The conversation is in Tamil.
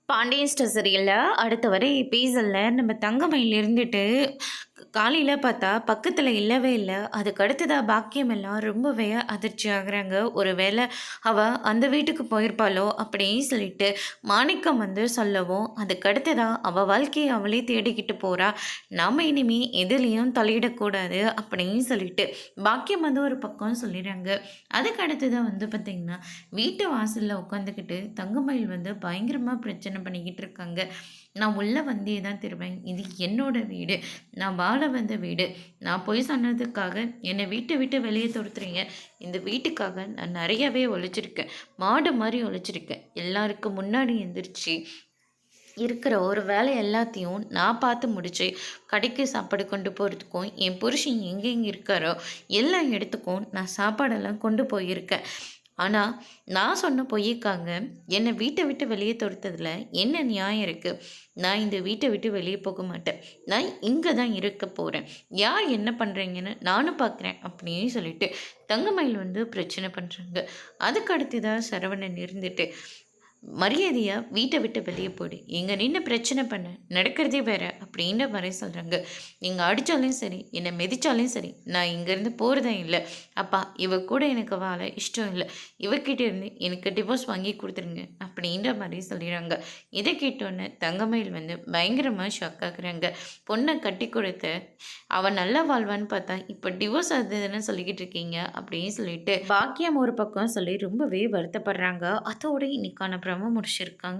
பாண்டியன் ஸ்டோர் சீரியல்ல அடுத்த வர எபிசோட்ல நம்ம தங்கமயில் இருந்துட்டு காலையில பார்த்தா பக்கத்துல இல்லவே இல்ல. அதுக்கு அடுத்ததா பாக்கியம் எல்லாம் ரொம்பவே அதிர்ச்சி ஆகுறாங்க. ஒருவேளை அவ அந்த வீட்டுக்கு போயிருப்பாளோ அப்படின்னு சொல்லிட்டு மாணிக்கம் வந்து சொல்லவும், அதுக்கு அடுத்ததா அவ வாழ்க்கையை அவளே தேடிக்கிட்டு போறா. நாம இனிமே எதுலயும் தலையிடக்கூடாது அப்படின்னு சொல்லிட்டு பாக்கியம் வந்து ஒரு பக்கம் சொல்லிடுறாங்க. அதுக்கு அடுத்ததான் வந்து பார்த்தீங்கன்னா, வீட்டு வாசல்ல உட்காந்துக்கிட்டு தங்கமயில் வந்து பயங்கரமா பிரச்சனை பண்ணிக்கிட்டு இருக்காங்க. நான் உள்ள வந்தே தான் திரும்பேன். இது என்னோட வீடு. நான் வாழ வந்த வீடு. நான் பொய் சொன்னதுக்காக என்னை வீட்டை விட்டு வெளியே துரத்துறீங்க. இந்த வீட்டுக்காக நான் நிறையவே உழைச்சிருக்கேன். மாடு மாதிரி உழைச்சிருக்கேன். எல்லாருக்கும் முன்னாடி எந்திரிச்சு இருக்கிற ஒரு வேலை எல்லாத்தையும் நான் பார்த்து முடிச்சு கடைக்கு சாப்பாடு கொண்டு போகிறதுக்கும் என் புருஷன் எங்கெங்கே இருக்காரோ எல்லா இடத்துக்கும் நான் சாப்பாடெல்லாம் கொண்டு போயிருக்கேன். ஆனால் நான் சொன்ன பொய்யுக்காங்க என்னை வீட்டை விட்டு வெளியே துரத்ததில் என்ன நியாயம் இருக்குது? நான் இந்த வீட்டை விட்டு வெளியே போக மாட்டேன். நான் இங்கே தான் இருக்க போகிறேன். யார் என்ன பண்ணுறீங்கன்னு நானும் பார்க்குறேன் அப்படின்னு சொல்லிட்டு தங்கமயில் வந்து பிரச்சனை பண்ணுறாங்க. அதுக்கு அடுத்ததாக சரவணன் இருந்துட்டு மரியாதையாக வீட்டை விட்டு வெளியே போடு, இங்கே நின்று பிரச்சனை பண்ண நடக்கிறதே வேற அப்படின்ற மாதிரி சொல்கிறாங்க. நீங்கள் அடித்தாலும் சரி, என்னை மிதித்தாலும் சரி, நான் இங்கேருந்து போகிறதா இல்லை. அப்பா, இவ கூட எனக்கு வாழ இஷ்டம் இல்லை. இவக்கிட்ட இருந்து எனக்கு டிவோர்ஸ் வாங்கி கொடுத்துருங்க அப்படின்ற மாதிரி சொல்லிடுறாங்க. இதை கேட்டோன்னே தங்கமயில் வந்து பயங்கரமாக ஷாக் ஆகுறாங்க. பொண்ணை கட்டி கொடுத்த அவன் நல்லா வாழ்வான்னு பார்த்தா இப்போ டிவோர்ஸ் ஆகுதுன்னு சொல்லிக்கிட்டு இருக்கீங்க அப்படின்னு சொல்லிட்டு பாக்கியம் ஒரு பக்கம் சொல்லி ரொம்பவே வருத்தப்படுறாங்க. அதோட இன்னைக்கான பிரம முடிச்சிருக்காங்க.